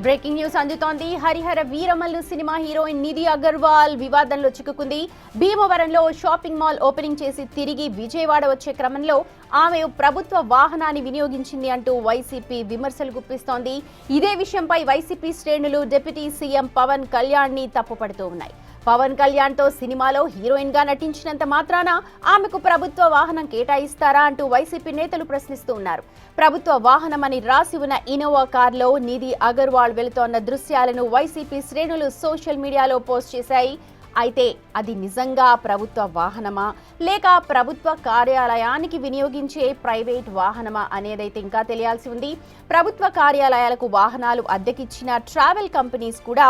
Breaking news అందుతోంది. Harihara Veeramallu cinema heroine Nidhi Agarwal వివాదంలో చిక్కుకుంది. భీమవరంలో షాపింగ్ మాల్ ఓపెనింగ్ చేసి తిరిగి విజయవాడ వచ్చే క్రమంలో ఆమె ప్రభుత్వ వాహనాన్ని వినియోగించింది అంటూ వైసీపీ విమర్శలు గుప్పిస్తోంది. ఇదే విషయంపై వైసీపీ శ్రేణులు డిప్యూటీ సీఎం పవన్ కళ్యాణ్ ని తప్పుపడుతూ ఉన్నాయి. పవన్ కళ్యాణ్ తో సినిమాలో హీరోయిన్ గా నటించినంత మాత్రాన ఆమెకు ప్రభుత్వ వాహనం కేటాయిస్తారా అంటూ వైసీపీ నేతలు ప్రశ్నిస్తూ ఉన్నారు. ప్రభుత్వ వాహనమని రాసి ఉన్న ఇన్నోవా కార్లో నిధి అగర్వాల్ వెళుతోన్న దృశ్యాలను వైసీపీ శ్రేణులు సోషల్ మీడియాలో పోస్ట్ చేశాయి. అయితే అది నిజంగా ప్రభుత్వ వాహనమా లేక ప్రభుత్వ కార్యాలయానికి వినియోగించే ప్రైవేట్ వాహనమా అనేదైతే ఇంకా తెలియాల్సి ఉంది. ప్రభుత్వ కార్యాలయాలకు వాహనాలు అద్దెకిచ్చిన ట్రావెల్ కంపెనీస్ కూడా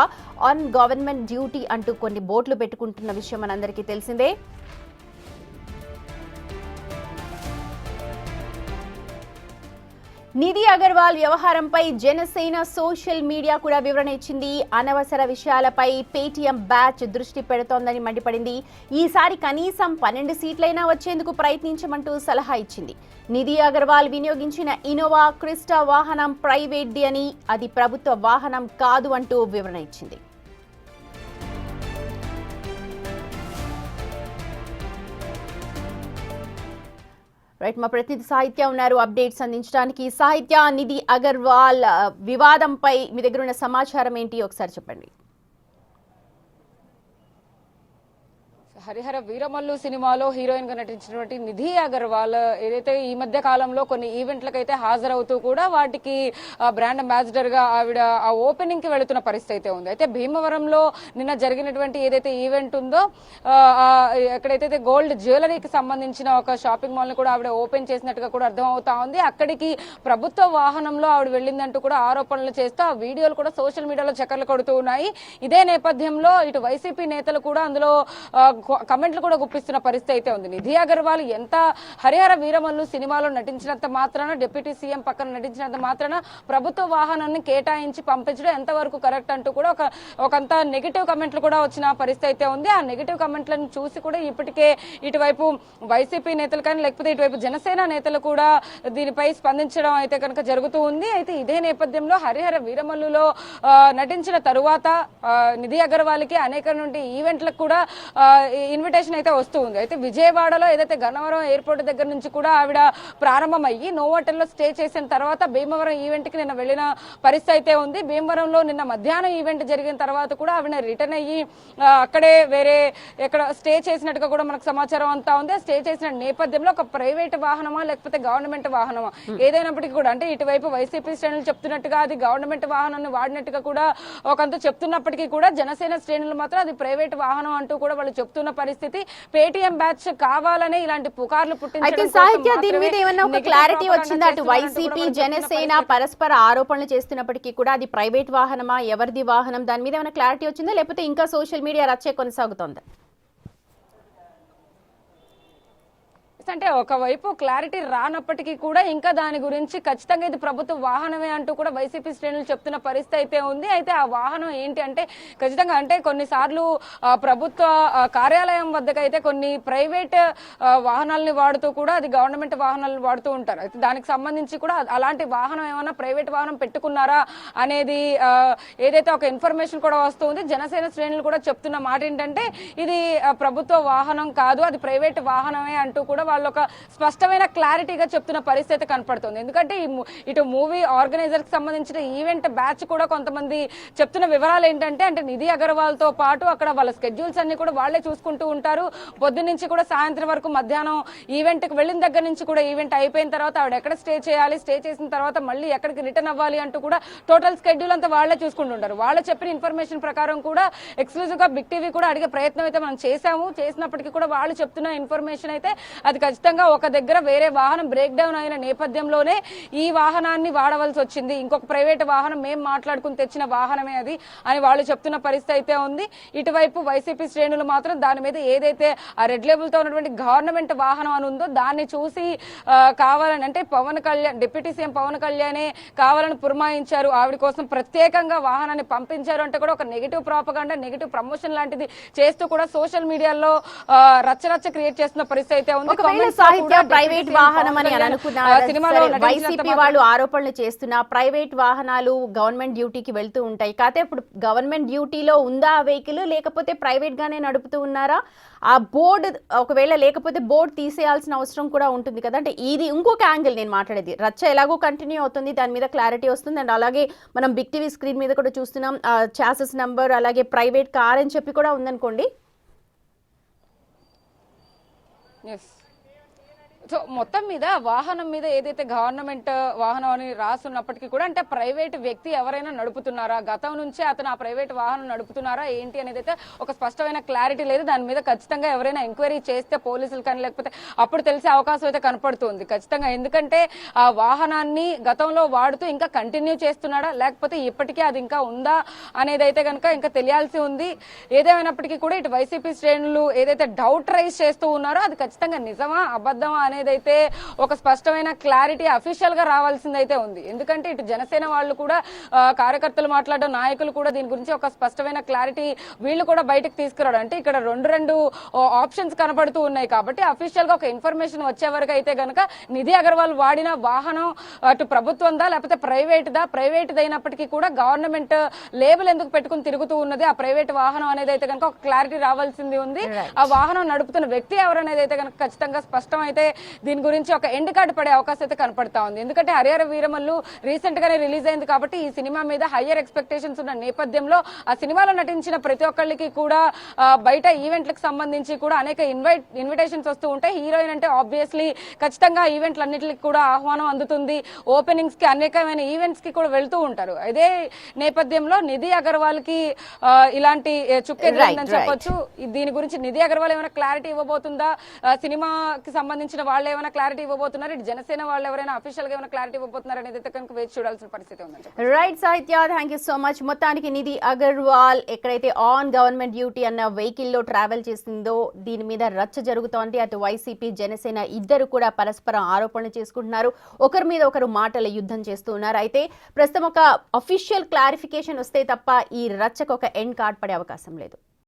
ఆన్ గవర్నమెంట్ డ్యూటీ అంటూ కొన్ని బోర్డులు పెట్టుకుంటున్న విషయం మనందరికీ తెలిసిందే. నిధి అగర్వాల్ వ్యవహారంపై జనసేన సోషల్ మీడియా కూడా వివరణ ఇచ్చింది. అనవసర విషయాలపై పేటీఎం బ్యాచ్ దృష్టి పెడుతోందని మండిపడింది. ఈసారి కనీసం 12 సీట్లైనా వచ్చేందుకు ప్రయత్నించమంటూ సలహా ఇచ్చింది. నిధి అగర్వాల్ వినియోగించిన ఇన్నోవా క్రిస్టా వాహనం ప్రైవేట్ది అని, అది ప్రభుత్వ వాహనం కాదు అంటూ వివరణ ఇచ్చింది. రైట్, మా ప్రతినిధి సాహిత్య ఉన్నారు అప్డేట్స్ అందించడానికి. సాహిత్య, నిధి అగర్వాల్ వివాదంపై మీ దగ్గర ఉన్న సమాచారం ఏంటి ఒకసారి చెప్పండి. హరిహర వీరమల్లు సినిమాలో హీరోయిన్ గా నటించినటువంటి నిధి అగర్వాల్ ఏదైతే ఈ మధ్య కాలంలో కొన్ని ఈవెంట్లకైతే హాజరవుతూ కూడా వాటికి బ్రాండ్ అంబాసిడర్ గా ఆవిడ ఆ ఓపెనింగ్ కి వెళుతున్న పరిస్థితి అయితే ఉంది. అయితే భీమవరంలో నిన్న జరిగినటువంటి ఏదైతే ఈవెంట్ ఉందో ఎక్కడైతే గోల్డ్ జ్యువెలరీకి సంబంధించిన ఒక షాపింగ్ మాల్ ని కూడా ఆవిడ ఓపెన్ చేసినట్టుగా కూడా అర్థం అవుతా ఉంది. అక్కడికి ప్రభుత్వ వాహనంలో ఆవిడ వెళ్ళిందంటూ కూడా ఆరోపణలు చేస్తూ ఆ వీడియోలు కూడా సోషల్ మీడియాలో చక్కర్లు కొడుతూ ఉన్నాయి. ఇదే నేపథ్యంలో ఇటు వైసీపీ నేతలు కూడా అందులో కమెంట్లు కూడా గుప్పిస్తున్న పరిస్థితి అయితే ఉంది. నిధి అగర్వాల్ ఎంత హరిహర వీరమల్లు సినిమాలో నటించినంత మాత్రాన, డిప్యూటీ సీఎం పక్కన నటించినంత మాత్రాన ప్రభుత్వ వాహనాన్ని కేటాయించి పంపించడం ఎంతవరకు కరెక్ట్ అంటూ కూడా ఒకంత నెగిటివ్ కమెంట్లు కూడా వచ్చిన పరిస్థితి అయితే ఉంది. ఆ నెగిటివ్ కమెంట్లను చూసి కూడా ఇప్పటికే ఇటువైపు వైసీపీ నేతలు కానీ లేకపోతే ఇటువైపు జనసేన నేతలు కూడా దీనిపై స్పందించడం అయితే కనుక జరుగుతూ ఉంది. అయితే ఇదే నేపథ్యంలో హరిహర వీరమల్లులో నటించిన తరువాత నిధి అగర్వాల్కి అనేక నుండి ఈవెంట్లకు కూడా ఇన్విటేషన్ అయితే వస్తూ ఉంది. అయితే విజయవాడలో ఏదైతే గన్నవరం ఎయిర్పోర్ట్ దగ్గర నుంచి కూడా ఆవిడ ప్రారంభమయ్యి నోవోటెల్లో స్టే చేసిన తర్వాత భీమవరం ఈవెంట్ కి నిన్న వెళ్లిన పరిస్థితి అయితే ఉంది. భీమవరంలో నిన్న మధ్యాహ్నం ఈవెంట్ జరిగిన తర్వాత కూడా ఆవిడ రిటర్న్ అయ్యి అక్కడే వేరే ఎక్కడ స్టే చేసినట్టుగా కూడా మనకు సమాచారం అంతా ఉంది. స్టే చేసిన నేపథ్యంలో ఒక ప్రైవేట్ వాహనమా లేకపోతే గవర్నమెంట్ వాహనమా ఏదైనప్పటికీ కూడా, అంటే ఇటువైపు వైసీపీ శ్రేణులు చెప్తున్నట్టుగా అది గవర్నమెంట్ వాహనాన్ని వాడినట్టుగా కూడా ఒకంత చెప్తున్నప్పటికీ కూడా జనసేన శ్రేణులు మాత్రం అది ప్రైవేట్ వాహనం అంటూ కూడా వాళ్ళు చెప్తున్న పరిస్థితి. పేటీఎం బ్యాచ్ కావాలనే ఇలాంటి పుకార్లు పుట్టించడం. సాహిత్య, దీని మీద ఏమన్నా ఒక క్లారిటీ వచ్చిందా? అటు వైసీపీ జనసేన పరస్పర ఆరోపణలు చేస్తున్నప్పటికీ కూడా అది ప్రైవేట్ వాహనమా, ఎవరిది వాహనం, దాని మీద ఏమైనా క్లారిటీ వచ్చిందా లేకపోతే ఇంకా సోషల్ మీడియా రచ్చే కొనసాగుతోందా? అంటే ఒకవైపు క్లారిటీ రానప్పటికీ కూడా ఇంకా దాని గురించి ఖచ్చితంగా ఇది ప్రభుత్వ వాహనమే అంటూ కూడా వైసీపీ శ్రేణులు చెప్తున్న పరిస్థితి అయితే ఉంది. అయితే ఆ వాహనం ఏంటి అంటే ఖచ్చితంగా అంటే కొన్నిసార్లు ప్రభుత్వ కార్యాలయం వద్దకైతే కొన్ని ప్రైవేట్ వాహనాలని వాడుతూ కూడా అది గవర్నమెంట్ వాహనాలను వాడుతూ ఉంటారు. అయితే దానికి సంబంధించి కూడా అలాంటి వాహనం ఏమైనా ప్రైవేట్ వాహనం పెట్టుకున్నారా అనేది ఏదైతే ఒక ఇన్ఫర్మేషన్ కూడా వస్తుంది. జనసేన శ్రేణులు కూడా చెప్తున్న మాట ఏంటంటే ఇది ప్రభుత్వ వాహనం కాదు, అది ప్రైవేట్ వాహనమే అంటూ కూడా వాళ్ళు ఒక స్పష్టమైన క్లారిటీగా చెప్తున్న పరిస్థితి కనపడుతుంది. ఎందుకంటే ఇటు మూవీ ఆర్గనైజర్ కి సంబంధించిన ఈవెంట్ బ్యాచ్ కూడా కొంతమంది చెప్తున్న వివరాలు ఏంటంటే, అంటే నిధి అగర్వాల్ తో పాటు అక్కడ వాళ్ళ స్కెడ్యూల్స్ అన్ని కూడా వాళ్లే చూసుకుంటూ ఉంటారు. పొద్దున్న నుంచి కూడా సాయంత్రం వరకు మధ్యాహ్నం ఈవెంట్ కి వెళ్ళిన దగ్గర నుంచి కూడా ఈవెంట్ అయిపోయిన తర్వాత ఆవిడ ఎక్కడ స్టే చేయాలి, స్టే చేసిన తర్వాత మళ్ళీ ఎక్కడికి రిటర్న్ అవ్వాలి అంటూ కూడా టోటల్ స్కెడ్యూల్ అంతా వాళ్లే చూసుకుంటుంటారు. వాళ్ళు చెప్పిన ఇన్ఫర్మేషన్ ప్రకారం కూడా ఎక్స్క్లూజివ్ గా బిగ్ టీవీ కూడా అడిగే ప్రయత్నం అయితే మనం చేసినప్పటికీ కూడా వాళ్ళు చెప్తున్న ఇన్ఫర్మేషన్ అయితే అది ఖచ్చితంగా ఒక దగ్గర వేరే వాహనం బ్రేక్ డౌన్ అయిన నేపథ్యంలోనే ఈ వాహనాన్ని వాడవలసి వచ్చింది, ఇంకొక ప్రైవేట్ వాహనం మేము మాట్లాడుకుని తెచ్చిన వాహనమే అది అని వాళ్ళు చెప్తున్న పరిస్థితి అయితే ఉంది. ఇటువైపు వైసీపీ శ్రేణులు మాత్రం దాని మీద ఏదైతే ఆ రెడ్ లేబుల్ తో ఉన్నటువంటి గవర్నమెంట్ వాహనం అని ఉందో దాన్ని చూసి కావాలని, అంటే పవన్ కళ్యాణ్ డిప్యూటీ సీఎం పవన్ కళ్యాణే కావాలని పురమాయించారు, ఆవిడ కోసం ప్రత్యేకంగా వాహనాన్ని పంపించారు అంటే కూడా ఒక నెగిటివ్ ప్రాపగాండా, నెగిటివ్ ప్రమోషన్ లాంటిది చేస్తూ కూడా సోషల్ మీడియాలో రచ్చరచ్చ క్రియేట్ చేస్తున్న పరిస్థితి అయితే ఉంది. ఒకవేళ సాహిత్య ప్రైవేట్ వాహనం అని అనుకున్నారు, వైసీపీ వాళ్ళు ఆరోపణలు చేస్తున్నా ప్రైవేట్ వాహనాలు గవర్నమెంట్ డ్యూటీకి వెళ్తూ ఉంటాయి. కాకపోతే ఇప్పుడు గవర్నమెంట్ డ్యూటీలో ఉందా ఆ వెహికల్, లేకపోతే ప్రైవేట్ గానే నడుపుతూ ఉన్నారా? ఆ బోర్డు ఒకవేళ లేకపోతే బోర్డు తీసేయాల్సిన అవసరం కూడా ఉంటుంది కదా. అంటే ఇది ఇంకొక యాంగిల్ నేను మాట్లాడేది. రచ్చ ఎలాగో కంటిన్యూ అవుతుంది, దాని మీద క్లారిటీ వస్తుంది. అండ్ అలాగే మనం బిగ్ టీవీ స్క్రీన్ మీద కూడా చూస్తున్నాం, చాసెస్ నంబర్ అలాగే ప్రైవేట్ కార్ అని చెప్పి కూడా ఉందనుకోండి. సో మొత్తం మీద వాహనం మీద ఏదైతే గవర్నమెంట్ వాహనం అని రాసున్నప్పటికీ కూడా అంటే ప్రైవేట్ వ్యక్తి ఎవరైనా నడుపుతున్నారా, గతం నుంచే అతను ఆ ప్రైవేట్ వాహనం నడుపుతున్నారా ఏంటి అనేది అయితే ఒక స్పష్టమైన క్లారిటీ లేదు. దాని మీద ఖచ్చితంగా ఎవరైనా ఎంక్వైరీ చేస్తే పోలీసులు కానీ లేకపోతే అప్పుడు తెలిసే అవకాశం అయితే కనపడుతుంది ఖచ్చితంగా. ఎందుకంటే ఆ వాహనాన్ని గతంలో వాడుతూ ఇంకా కంటిన్యూ చేస్తున్నాడా లేకపోతే ఇప్పటికీ అది ఇంకా ఉందా అనేది అయితే కనుక ఇంకా తెలియాల్సి ఉంది. ఏదేమైనప్పటికీ కూడా ఇటు వైసీపీ శ్రేణులు ఏదైతే డౌట్ రైజ్ చేస్తూ ఉన్నారో అది ఖచ్చితంగా నిజమా అబద్ధమా అనేదైతే ఒక స్పష్టమైన క్లారిటీ అఫీషియల్ గా రావాల్సిందైతే ఉంది. ఎందుకంటే ఇటు జనసేన వాళ్ళు కూడా కార్యకర్తలు మాట్లాడడం, నాయకులు కూడా దీని గురించి ఒక స్పష్టమైన క్లారిటీ వీళ్ళు కూడా బయటకు తీసుకురావడం. అంటే ఇక్కడ రెండు ఆప్షన్స్ కనపడుతూ ఉన్నాయి కాబట్టి అఫీషియల్ గా ఒక ఇన్ఫర్మేషన్ వచ్చే వరకు అయితే గనక నిధి అగర్వాల్ వాడిన వాహనం అటు ప్రభుత్వందా లేకపోతే ప్రైవేట్ అయినప్పటికీ కూడా గవర్నమెంట్ లేబుల్ ఎందుకు పెట్టుకుని తిరుగుతూ ఉన్నది ఆ ప్రైవేట్ వాహనం అనేది అయితే కనుక ఒక క్లారిటీ రావాల్సింది ఉంది. ఆ వాహనం నడుపుతున్న వ్యక్తి ఎవరనేది అయితే కనుక ఖచ్చితంగా స్పష్టం అయితే దీని గురించి ఒక ఎండ్ కార్డు పడే అవకాశం అయితే కనపడతా ఉంది. ఎందుకంటే హరిహర వీరమల్లు రీసెంట్ గానే రిలీజ్ అయింది కాబట్టి ఈ సినిమా మీద హయ్యర్ ఎక్స్పెక్టేషన్స్ ఉన్న నేపథ్యంలో ఆ సినిమాలో నటించిన ప్రతి ఒక్కళ్ళకి కూడా బయట ఈవెంట్లకు సంబంధించి కూడా అనేక ఇన్విటేషన్స్ వస్తూ ఉంటాయి. హీరోయిన్ అంటే ఆబ్వియస్లీ ఖచ్చితంగా ఈవెంట్లన్నింటికి కూడా ఆహ్వానం అందుతుంది. ఓపెనింగ్స్ కి అనేకమైన ఈవెంట్స్ కి కూడా వెళ్తూ ఉంటారు. అదే నేపథ్యంలో నిధి అగర్వాల్ కి ఇలాంటి చుక్కెదురైందని చెప్పొచ్చు. దీని గురించి నిధి అగర్వాల్ ఏమైనా క్లారిటీ ఇవ్వబోతుందా, సినిమాకి సంబంధించిన వాళ్ళు ఏమైనా క్లారిటీ ఇవ్వబోతున్నారు, ఇటు జనసేన వాళ్ళు ఎవరైనా అఫీషియల్ గా ఏమైనా క్లారిటీ ఇవ్వబోతున్నారు అనేది అయితే కనుక వేచి చూడాల్సిన పరిస్థితి ఉంది. రైట్ సాహిత్య, థ్యాంక్ యూ సో మచ్. మొత్తానికి నిధి అగర్వాల్ ఎక్కడైతే ఆన్ గవర్నమెంట్ డ్యూటీ అన్న వెహికల్ లో ట్రావెల్ చేసిందో దీని మీద రచ్చ జరుగుతోంది. అటు వైసీపీ జనసేన ఇద్దరు కూడా పరస్పరం ఆరోపణలు చేసుకుంటున్నారు, ఒకరి మీద ఒకరు మాటల యుద్ధం చేస్తూ ఉన్నారు. అయితే ప్రస్తుతం ఒక అఫీషియల్ క్లారిఫికేషన్ వస్తే తప్ప ఈ రచ్చకు ఒక ఎండ్ కార్డ్ పడే అవకాశం లేదు.